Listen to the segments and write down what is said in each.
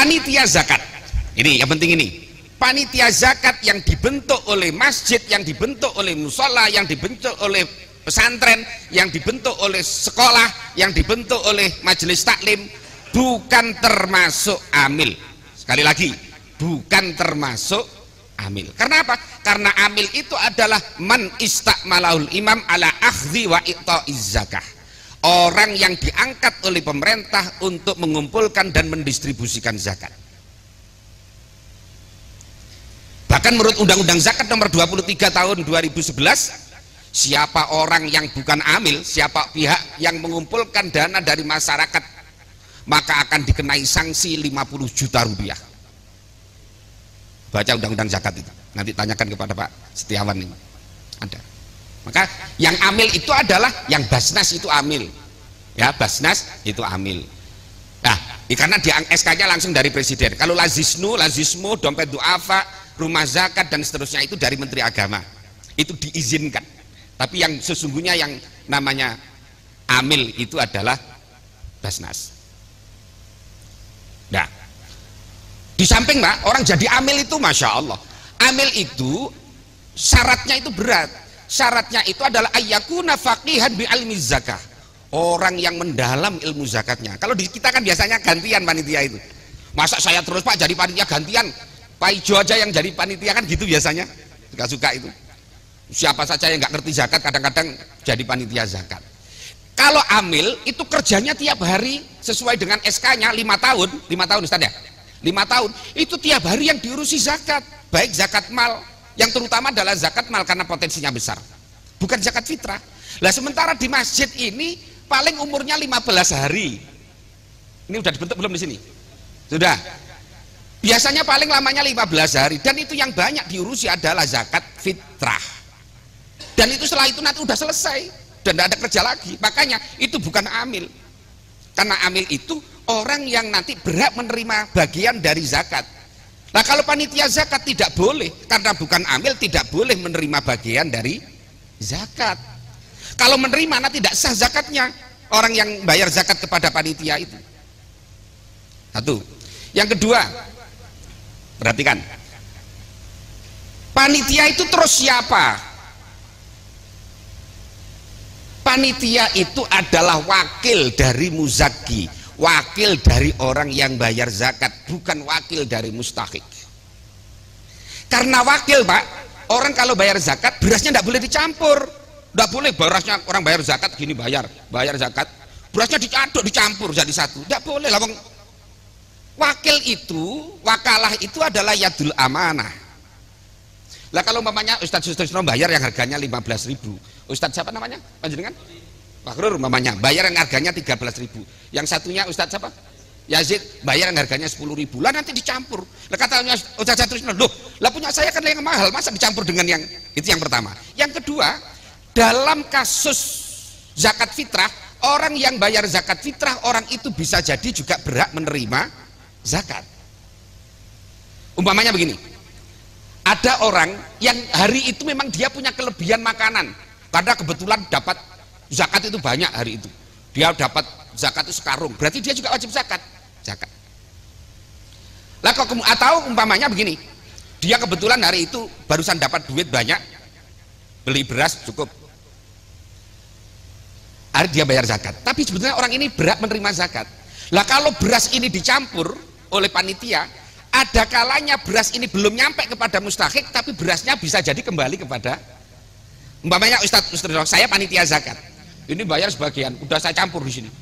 panitia zakat. Ini yang penting ini. Panitia zakat yang dibentuk oleh masjid, yang dibentuk oleh musola, yang dibentuk oleh pesantren, yang dibentuk oleh sekolah, yang dibentuk oleh majelis taklim, bukan termasuk amil. Sekali lagi, bukan termasuk amil. Karena apa? Karena amil itu adalah man istakmalahul imam ala akhdhi wa i'ta'iz zakah. Orang yang diangkat oleh pemerintah untuk mengumpulkan dan mendistribusikan zakat. Bahkan menurut Undang-Undang Zakat nomor 23 tahun 2011, siapa orang yang bukan amil, siapa pihak yang mengumpulkan dana dari masyarakat, maka akan dikenai sanksi 50 juta rupiah. Baca Undang-Undang Zakat itu, nanti tanyakan kepada Pak Setiawan ini, ada. Maka yang amil itu adalah yang Basnas itu amil, ya, Basnas itu amil. Nah, karena di SK-nya langsung dari presiden. Kalau lazisnu, dompet duafa, rumah zakat dan seterusnya itu dari Menteri Agama, itu diizinkan. Tapi yang sesungguhnya yang namanya amil itu adalah Basnas. Nah, di samping Pak, orang jadi amil itu masya Allah, amil itu syaratnya itu berat. Syaratnya itu adalah ayyakuna faqihan bi ilmi zakah, orang yang mendalam ilmu zakatnya. Kalau di kita kan biasanya gantian panitia itu. Masa saya terus Pak jadi panitia gantian? Pak Ijo aja yang jadi panitia kan gitu biasanya, suka-suka itu. Siapa saja yang nggak ngerti zakat kadang-kadang jadi panitia zakat. Kalau amil itu kerjanya tiap hari sesuai dengan SK-nya 5 tahun Ustaz ya, 5 tahun itu tiap hari yang diurusi zakat, baik zakat mal, yang terutama adalah zakat mal karena potensinya besar, bukan zakat fitrah. Lah sementara di masjid ini paling umurnya 15 hari. Ini udah dibentuk belum di sini? Sudah. Biasanya paling lamanya 15 hari, dan itu yang banyak diurusi adalah zakat fitrah. Dan itu setelah itu nanti udah selesai dan tidak ada kerja lagi. Makanya itu bukan amil. Karena amil itu orang yang nanti berhak menerima bagian dari zakat. Nah, kalau panitia zakat tidak boleh, karena bukan amil tidak boleh menerima bagian dari zakat. Kalau menerima nanti tidak sah zakatnya orang yang bayar zakat kepada panitia itu. Satu. Yang kedua, perhatikan, panitia itu terus siapa? Panitia itu adalah wakil dari muzaki, wakil dari orang yang bayar zakat, bukan wakil dari mustahik. Karena wakil Pak, orang kalau bayar zakat berasnya tidak boleh dicampur, tidak boleh berasnya orang bayar zakat gini bayar zakat, berasnya dicampur jadi satu, tidak boleh. Lah wakil itu, wakalah itu adalah yadul amanah. Lah kalau umpamanya Ustadz Sutrisno bayar yang harganya 15.000, Ustadz siapa namanya? Panjenengan? Fakrur umpamanya bayar yang harganya 13.000. Yang satunya Ustadz siapa? Yazid bayar yang harganya 10.000. Lah nanti dicampur. Lah katanya Ustadz Sutrisno, loh, lah punya saya kan yang mahal, masa dicampur dengan yang itu? Yang pertama. Yang kedua, dalam kasus zakat fitrah, orang yang bayar zakat fitrah, orang itu bisa jadi juga berhak menerima zakat. Umpamanya begini, ada orang yang hari itu memang dia punya kelebihan makanan karena kebetulan dapat zakat itu banyak hari itu, dia dapat zakat itu sekarung, berarti dia juga wajib zakat. Lah kok atau umpamanya begini, dia kebetulan hari itu barusan dapat duit banyak, beli beras cukup, hari dia bayar zakat, tapi sebetulnya orang ini berhak menerima zakat. Lah kalau beras ini dicampur oleh panitia, ada kalanya beras ini belum nyampe kepada mustahik, tapi berasnya bisa jadi kembali kepada, umpamanya Ustadz saya panitia zakat, ini bayar sebagian, udah saya campur di sini.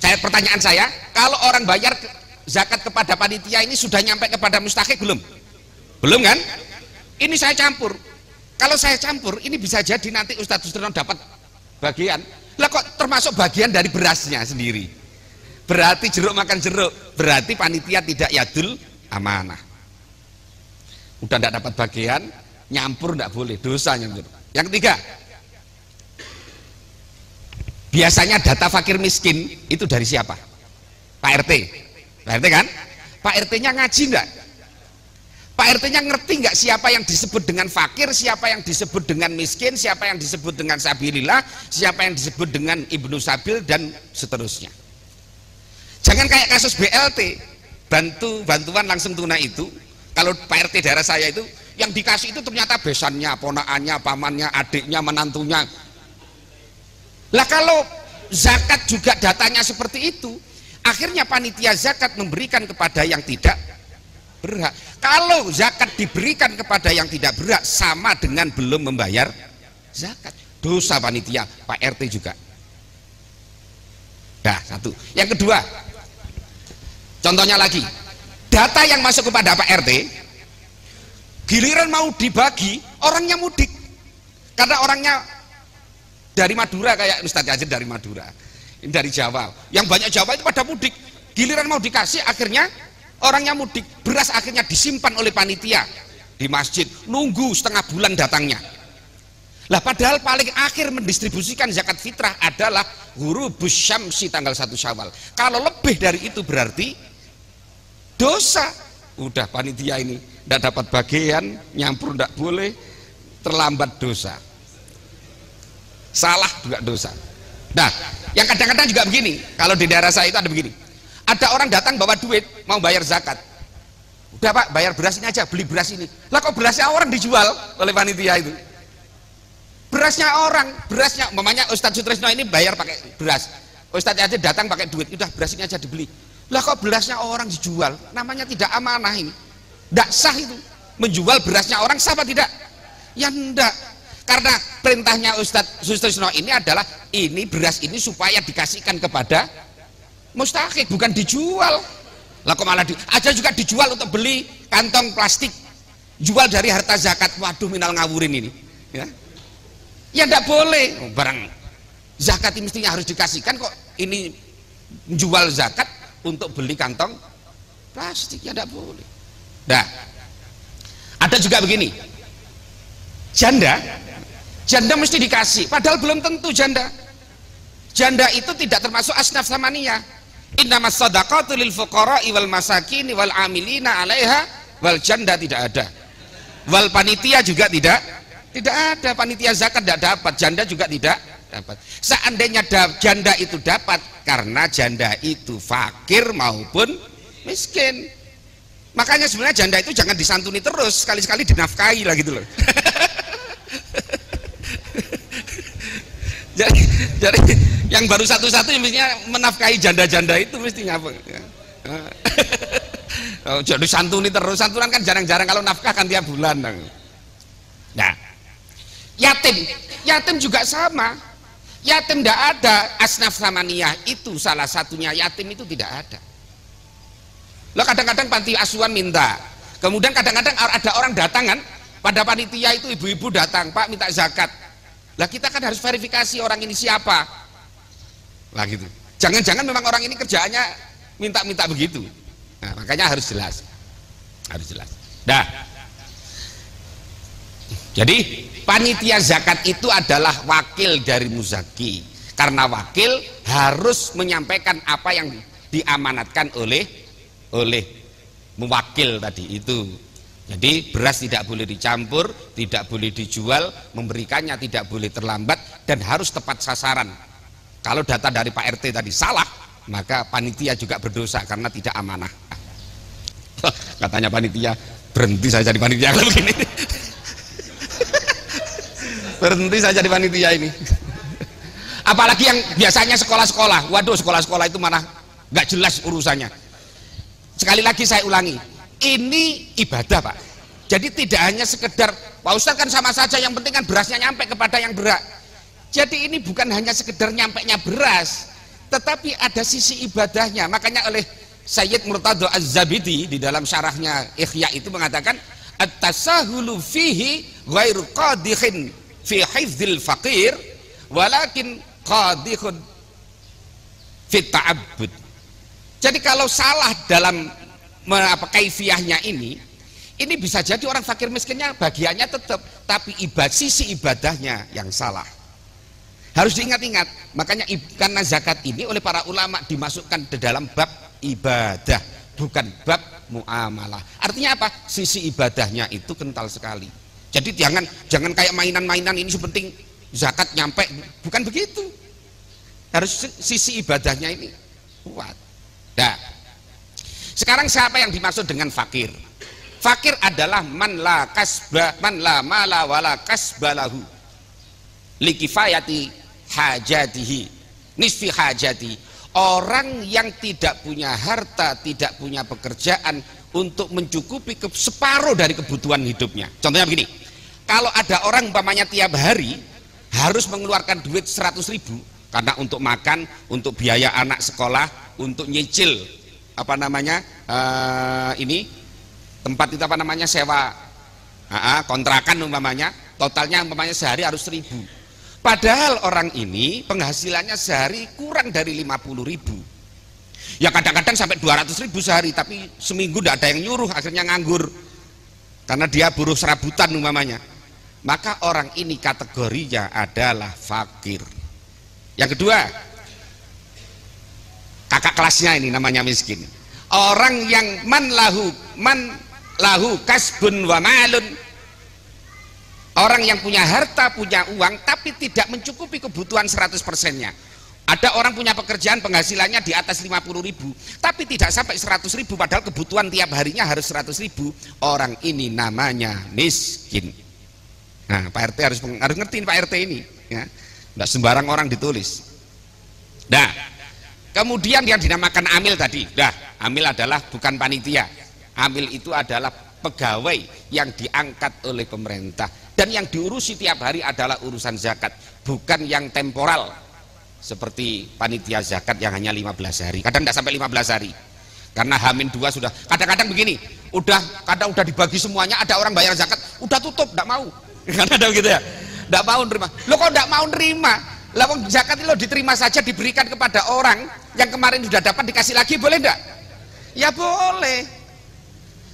Pertanyaan saya, kalau orang bayar zakat kepada panitia ini sudah nyampe kepada mustahik belum? Belum kan? Ini saya campur. Kalau saya campur, ini bisa jadi nanti Ustadz Sutrisno dapat bagian. Lah kok termasuk bagian dari berasnya sendiri? Berarti jeruk makan jeruk, berarti panitia tidak yadul amanah. Udah tidak dapat bagian, nyampur tidak boleh, dosa nyampur. Yang ketiga, biasanya data fakir miskin itu dari siapa? Pak RT. Pak RT kan? Pak RT-nya ngaji enggak? Pak RT-nya ngerti enggak siapa yang disebut dengan fakir, siapa yang disebut dengan miskin, siapa yang disebut dengan sabilillah, siapa yang disebut dengan ibnu sabil dan seterusnya. Jangan kayak kasus BLT. bantuan langsung tunai itu, kalau Pak RT daerah saya itu yang dikasih itu ternyata besannya, ponakannya, pamannya, adiknya, menantunya. Lah kalau zakat juga datanya seperti itu, akhirnya panitia zakat memberikan kepada yang tidak berhak. Kalau zakat diberikan kepada yang tidak berhak, sama dengan belum membayar zakat. Dosa panitia, Pak RT juga. Nah, satu. Yang kedua, contohnya lagi, data yang masuk kepada Pak RT, giliran mau dibagi, orangnya mudik. Karena orangnya dari Madura, kayak Ustadz Yazid dari Madura, ini dari Jawa. Yang banyak Jawa itu pada mudik. Giliran mau dikasih, akhirnya orangnya mudik. Beras akhirnya disimpan oleh panitia di masjid, nunggu setengah bulan datangnya. Lah padahal paling akhir mendistribusikan zakat fitrah adalah ghurubus syamsi tanggal 1 Syawal. Kalau lebih dari itu berarti dosa. Udah panitia ini tidak dapat bagian, nyampur tidak boleh, terlambat dosa. Salah juga dosa. Nah, yang kadang-kadang juga begini, kalau di daerah saya itu ada begini. Ada orang datang bawa duit mau bayar zakat. Udah Pak, bayar beras ini aja, beli beras ini. Lah kok berasnya orang dijual oleh panitia itu? Berasnya orang, berasnya, mamanya Ustadz Sutrisno ini bayar pakai beras, Ustadz aja datang pakai duit, udah beras ini aja dibeli. Lah kok berasnya orang dijual? Namanya tidak amanah ini, tidak sah itu. Menjual berasnya orang sah apa tidak? Ya enggak, karena perintahnya Ustadz Sutrisno ini adalah ini beras ini supaya dikasihkan kepada mustahik, bukan dijual. Lah kok malah aja juga dijual untuk beli kantong plastik, jual dari harta zakat. Waduh, minal ngawurin ini ya. Ya tidak boleh, barang zakat ini mestinya harus dikasihkan, kok ini menjual zakat untuk beli kantong plastik, ya tidak boleh. Nah, ada juga begini, janda mesti dikasih, padahal belum tentu janda itu tidak termasuk asnaf samaniyah. Innamas shadaqatu lil fuqara'i wal masakini wal amilina 'alaiha, wal janda tidak ada, wal panitia juga tidak ada, panitia zakat tidak dapat, janda juga tidak dapat. Seandainya janda itu dapat, karena janda itu fakir maupun miskin. Makanya sebenarnya janda itu jangan disantuni terus, sekali-sekali dinafkahi lah gitu loh. jadi yang baru satu-satu yang mestinya menafkahi janda-janda itu mestinya apa? Oh, jadi santuni terus, santunan kan jarang-jarang, kalau nafkah kan tiap bulan. Nah, yatim juga sama. Yatim tidak ada asnaf samaniyah, itu salah satunya. Yatim itu tidak ada. Lo kadang-kadang panti asuhan minta, kemudian kadang-kadang ada orang datang kan pada panitia itu, ibu-ibu datang, Pak minta zakat. Lah kita kan harus verifikasi orang ini siapa lah gitu. Jangan-jangan memang orang ini kerjaannya minta-minta begitu. Nah, makanya harus jelas, nah, jadi panitia zakat itu adalah wakil dari muzaki, karena wakil harus menyampaikan apa yang diamanatkan oleh mewakil tadi itu. Jadi beras tidak boleh dicampur, tidak boleh dijual, memberikannya tidak boleh terlambat, dan harus tepat sasaran. Kalau data dari Pak RT tadi salah, maka panitia juga berdosa karena tidak amanah. Katanya panitia, berhenti saya jadi panitia kalau begini. Berhenti saja di panitia ini. Apalagi yang biasanya sekolah-sekolah, waduh, sekolah-sekolah itu mana nggak jelas urusannya. Sekali lagi saya ulangi, ini ibadah Pak. Jadi tidak hanya sekedar Pak Ustadz kan sama saja, yang penting kan berasnya nyampe kepada yang berhak. Jadi ini bukan hanya sekedar nyampenya beras, tetapi ada sisi ibadahnya. Makanya oleh Sayyid Murtado Az-Zabidi di dalam syarahnya Ikhya itu mengatakan, at-tasahulu fihi ghairu qadikhin fi hifdzil faqir walakin qadihun fi ta'abbud. Jadi kalau salah dalam kaifiyahnya ini bisa jadi orang fakir miskinnya bagiannya tetap, tapi sisi ibadahnya yang salah. Harus diingat-ingat. Makanya karena zakat ini oleh para ulama dimasukkan ke dalam bab ibadah, bukan bab muamalah. Artinya apa? Sisi ibadahnya itu kental sekali. Jadi jangan kayak mainan-mainan ini sepenting zakat nyampe, bukan begitu. Harus sisi ibadahnya ini kuat. Nah, Sekarang siapa yang dimaksud dengan fakir? Fakir adalah man la mala wala kasbalahu likifayati hajatihi nisfi hajati. Orang yang tidak punya harta, tidak punya pekerjaan untuk mencukupi separuh dari kebutuhan hidupnya. Contohnya begini, kalau ada orang umpamanya tiap hari harus mengeluarkan duit 100.000 karena untuk makan, untuk biaya anak sekolah, untuk nyicil ini tempat itu sewa kontrakan umpamanya, totalnya umpamanya sehari harus 1.000. Padahal orang ini penghasilannya sehari kurang dari 50.000. Ya kadang-kadang sampai 200.000 sehari, tapi seminggu tidak ada yang nyuruh, akhirnya nganggur karena dia buruh serabutan umpamanya. Maka orang ini kategorinya adalah fakir. Yang kedua, kakak kelasnya ini namanya miskin. Orang yang man lahu kasbun wa malun. Orang yang punya harta, punya uang, tapi tidak mencukupi kebutuhan 100%-nya. Ada orang punya pekerjaan penghasilannya di atas 50.000, tapi tidak sampai 100.000, padahal kebutuhan tiap harinya harus 100.000. Orang ini namanya miskin. Nah, Pak RT harus ngertiin Pak RT ini, ya. Nggak sembarang orang ditulis. Nah, kemudian yang dinamakan amil tadi, amil adalah bukan panitia. Amil itu adalah pegawai yang diangkat oleh pemerintah dan yang diurusi tiap hari adalah urusan zakat, bukan yang temporal seperti panitia zakat yang hanya 15 hari. Kadang tidak sampai 15 hari karena H-2 sudah, kadang-kadang begini, kadang udah dibagi semuanya, ada orang bayar zakat udah tutup, tidak mau. Karena ada begitu ya, tidak mau nerima. Lo kok tidak mau nerima? Lah zakat itu lo diterima saja, diberikan kepada orang yang kemarin sudah dapat, dikasih lagi, boleh enggak? Ya boleh.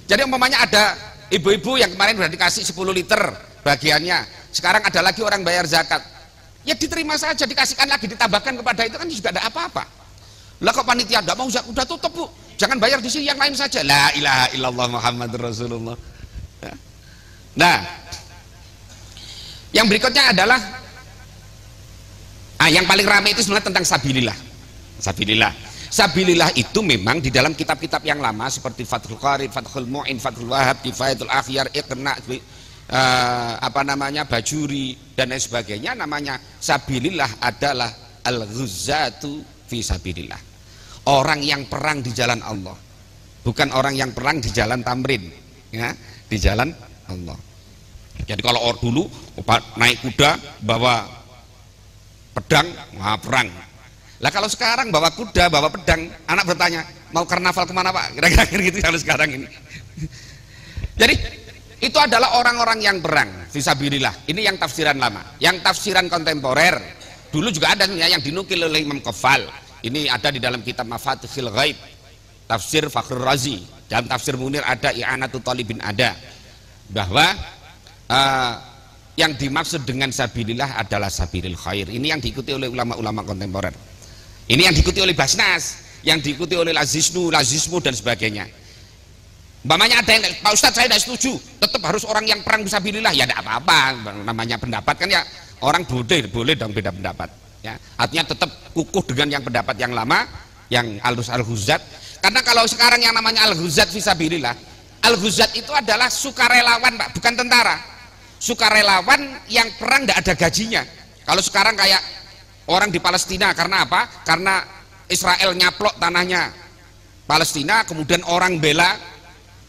Jadi umpamanya ada ibu-ibu yang kemarin sudah dikasih 10 liter bagiannya, sekarang ada lagi orang bayar zakat, ya diterima saja, dikasihkan lagi, ditambahkan kepada itu, kan juga ada apa-apa. Lah kok panitia enggak mau, udah tutup Bu, jangan bayar di sini, yang lain saja. La ilaha illallah Muhammadur Rasulullah. Nah, yang berikutnya adalah yang paling ramai itu sebenarnya tentang sabilillah. Sabilillah itu memang di dalam kitab-kitab yang lama seperti Fathul Qarib, Fathul Mu'in, Fathul Wahab, Kifayatul Akhyar, Iqna, Bajuri dan lain sebagainya. Namanya sabilillah adalah al-ghuzzatu fi sabilillah. Orang yang perang di jalan Allah, bukan orang yang perang di jalan tamrin, ya, di jalan Allah. Jadi kalau orang dulu naik kuda bawa pedang, perang. Lah kalau sekarang bawa kuda, bawa pedang, anak bertanya, mau karnaval kemana Pak? Kira-kira gitu kalau sekarang ini. Jadi itu adalah orang-orang yang perang fisabilillah. Ini yang tafsiran lama. Yang tafsiran kontemporer dulu juga ada yang dinukil oleh Imam Qafal. Ini ada di dalam kitab Mafatihul Ghaib, tafsir Fakhrur Razi. Dalam tafsir Munir ada, I'anatul Talibin ada, bahwa yang dimaksud dengan sabilillah adalah sabilil khair. Ini yang diikuti oleh ulama-ulama kontemporer. Ini yang diikuti oleh Basnas, yang diikuti oleh Lazismu dan sebagainya. Umpamanya ada yang, Pak Ustadz saya tidak setuju, tetap harus orang yang perang fisabilillah. Ya tidak apa-apa, namanya pendapat kan ya, orang boleh dong beda pendapat. Ya, artinya tetap kukuh dengan yang pendapat yang lama, yang al-Ghuzzat. Karena kalau sekarang yang namanya al-Ghuzzat fisabilillah, al-Ghuzzat itu adalah sukarelawan Pak, bukan tentara. Sukarelawan yang perang tidak ada gajinya. Kalau sekarang kayak orang di Palestina, karena apa? Karena Israel nyaplok tanahnya Palestina, kemudian orang bela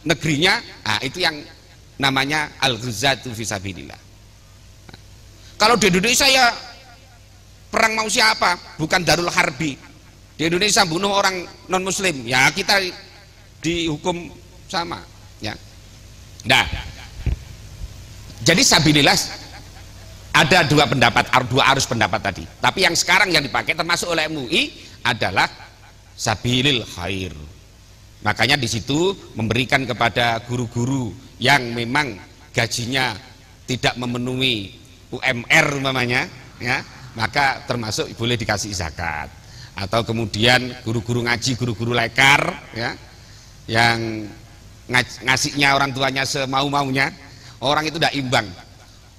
negerinya, itu yang namanya al-Ghuzzatu fisabilillah. Kalau di Indonesia ya perang mau siapa? Bukan Darul Harbi. Di Indonesia bunuh orang non muslim, ya kita dihukum sama, ya. Nah, jadi sabilillah ada dua pendapat, dua arus pendapat tadi. Tapi yang sekarang yang dipakai termasuk oleh MUI adalah sabilil khair. Makanya di situ memberikan kepada guru-guru yang memang gajinya tidak memenuhi UMR umpamanya, ya, maka termasuk boleh dikasih zakat. Atau kemudian guru-guru ngaji, guru-guru lekar, ya, yang ngasihnya orang tuanya semau-maunya, orang itu tidak imbang.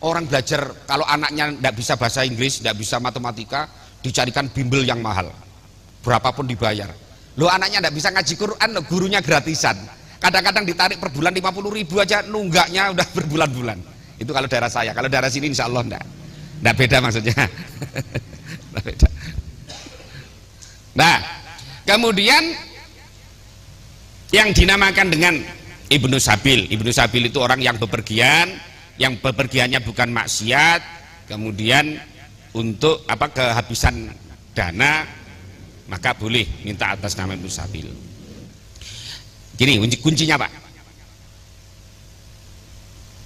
Orang belajar, kalau anaknya tidak bisa bahasa Inggris, tidak bisa matematika, dicarikan bimbel yang mahal, berapapun dibayar. Lo anaknya nggak bisa ngaji Quran, lo gurunya gratisan. Kadang-kadang ditarik per bulan 50.000 aja, nunggaknya udah berbulan-bulan. Itu kalau daerah saya. Kalau daerah sini insya Allah enggak beda maksudnya. Nggak beda. Nah, kemudian yang dinamakan dengan Ibnu Sabil. Ibnu Sabil itu orang yang bepergian, yang bepergiannya bukan maksiat, kemudian untuk apa kehabisan dana, maka boleh minta atas nama Ibnu Sabil. Gini kuncinya Pak,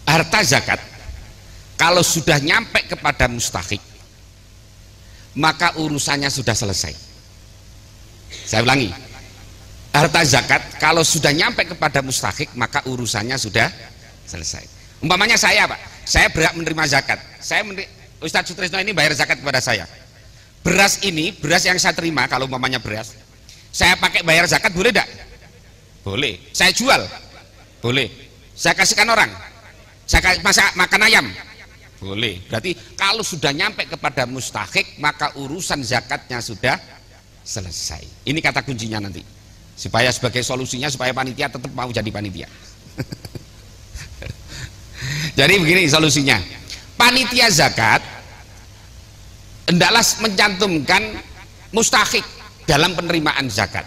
harta zakat kalau sudah nyampe kepada mustahik maka urusannya sudah selesai. Saya ulangi, harta zakat kalau sudah nyampe kepada mustahik maka urusannya sudah selesai. Umpamanya saya Pak, saya berhak menerima zakat, Ustadz Sutrisno ini bayar zakat kepada saya. Beras ini, beras yang saya terima, kalau umpamanya beras saya pakai bayar zakat, boleh tidak? Boleh. Saya jual? Boleh. Saya kasihkan orang? Saya masak makan ayam? Boleh. Berarti kalau sudah nyampe kepada mustahik maka urusan zakatnya sudah selesai. Ini kata kuncinya nanti, supaya sebagai solusinya supaya panitia tetap mau jadi panitia. Jadi begini solusinya, panitia zakat hendaklah mencantumkan mustahik dalam penerimaan zakat.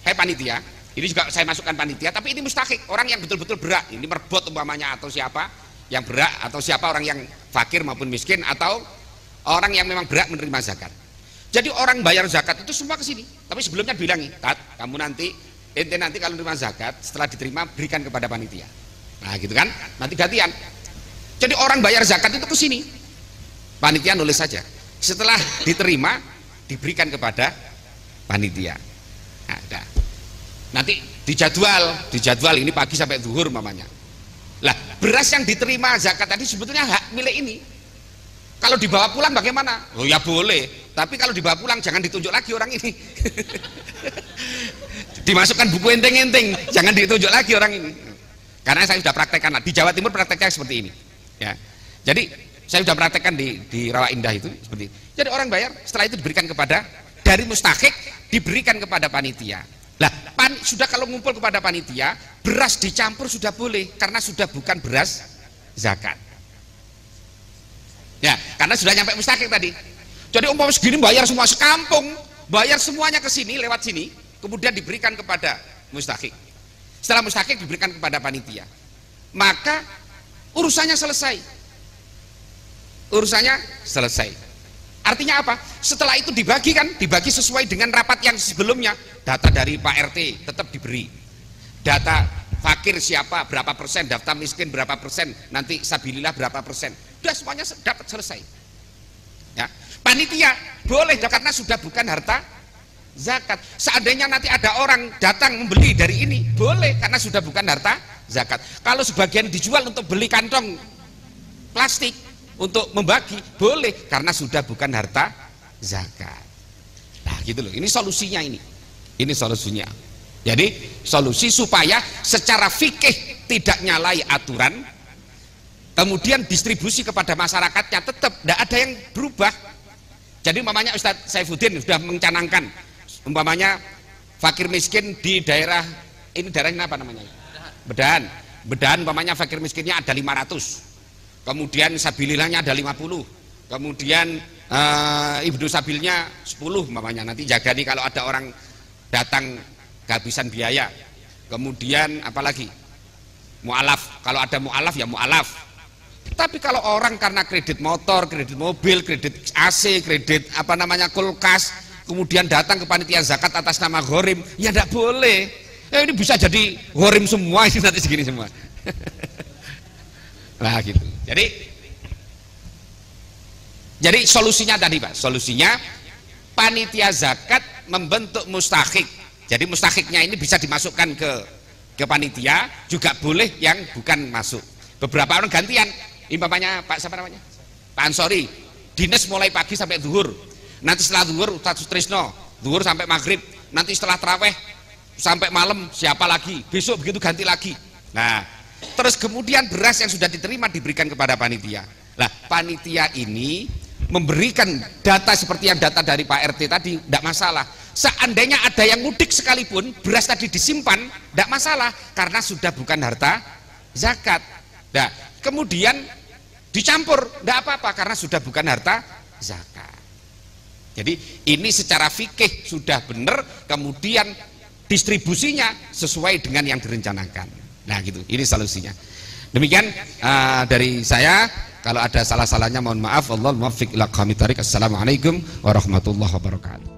Kayak panitia ini juga saya masukkan panitia, tapi ini mustahik, orang yang betul-betul berhak. Ini merbot umpamanya, atau siapa yang berhak, atau siapa orang yang fakir maupun miskin, atau orang yang memang berhak menerima zakat. Jadi orang bayar zakat itu semua ke sini, tapi sebelumnya bilangi, Tat, kamu nanti kalau menerima zakat setelah diterima berikan kepada panitia. Nah gitu kan, nanti gantian. Jadi orang bayar zakat itu ke sini, panitia nulis saja. Setelah diterima diberikan kepada panitia. Nah, dah. Nanti dijadwal ini pagi sampai zuhur mamanya. Lah beras yang diterima zakat tadi sebetulnya hak milik ini. Kalau dibawa pulang bagaimana? Oh ya boleh, tapi kalau dibawa pulang jangan ditunjuk lagi orang ini. Dimasukkan buku enteng-enteng, jangan ditunjuk lagi orang ini. Karena saya sudah praktekkan di Jawa Timur, prakteknya seperti ini. Ya, jadi saya sudah praktekkan di Rawa Indah itu seperti itu. Jadi orang bayar, setelah itu diberikan kepada dari mustahik, diberikan kepada panitia. Lah, sudah kalau ngumpul kepada panitia, beras dicampur sudah boleh karena sudah bukan beras zakat. Ya, karena sudah nyampe mustahik tadi. Jadi umpama segini bayar semua sekampung, bayar semuanya ke sini lewat sini, kemudian diberikan kepada mustahik. Setelah mustahik diberikan kepada panitia, maka urusannya selesai. Urusannya selesai. Artinya apa? Setelah itu dibagi sesuai dengan rapat yang sebelumnya. Data dari Pak RT tetap diberi. Data fakir siapa berapa persen, daftar miskin berapa persen, nanti sabilillah berapa persen. Sudah semuanya dapat selesai. Ya, panitia boleh karena sudah bukan harta zakat. Seandainya nanti ada orang datang membeli dari ini, boleh karena sudah bukan harta zakat. Kalau sebagian dijual untuk beli kantong plastik untuk membagi, boleh karena sudah bukan harta zakat. Nah gitu loh, ini solusinya ini solusinya. Jadi solusi supaya secara fikih tidak nyalai aturan, kemudian distribusi kepada masyarakatnya tetap tidak ada yang berubah. Jadi umpamanya Ustadz Saifuddin sudah mencanangkan umpamanya fakir miskin di daerah ini, daerahnya apa namanya? Bedahan umpamanya fakir miskinnya ada 500, kemudian sabilillahnya ada 50, kemudian Ibnu Sabilnya 10 umpamanya, nanti jaga nih kalau ada orang datang kehabisan biaya. Kemudian apalagi mu'alaf, kalau ada mu'alaf ya mu'alaf. Tapi kalau orang karena kredit motor, kredit mobil, kredit AC, kredit apa namanya kulkas, kemudian datang ke panitia zakat atas nama ghorim, ya tidak boleh. Ini bisa jadi ghorim semua, ini nanti segini semua. Nah gitu. Jadi solusinya tadi Pak, solusinya panitia zakat membentuk mustahik. Jadi mustahiknya ini bisa dimasukkan ke panitia, juga boleh yang bukan masuk. Beberapa orang gantian, umpamanya Pak siapa namanya? Pak Ansori, dinas mulai pagi sampai zuhur. Nanti setelah zuhur Ustadz Sutrisno, zuhur sampai maghrib. Nanti setelah taraweh sampai malam siapa lagi? Besok begitu ganti lagi. Nah, terus kemudian beras yang sudah diterima diberikan kepada panitia. Nah, panitia ini memberikan data seperti yang data dari Pak RT tadi, tidak masalah. Seandainya ada yang mudik sekalipun, beras tadi disimpan, tidak masalah, karena sudah bukan harta zakat. Nah, kemudian dicampur, tidak apa-apa, karena sudah bukan harta zakat. Jadi ini secara fikih sudah benar, kemudian distribusinya sesuai dengan yang direncanakan. Nah gitu, ini solusinya. Demikian dari saya. Kalau ada salah-salahnya mohon maaf. Wallahul muwaffiq ila aqwamit thoriq. Assalamualaikum warahmatullahi wabarakatuh.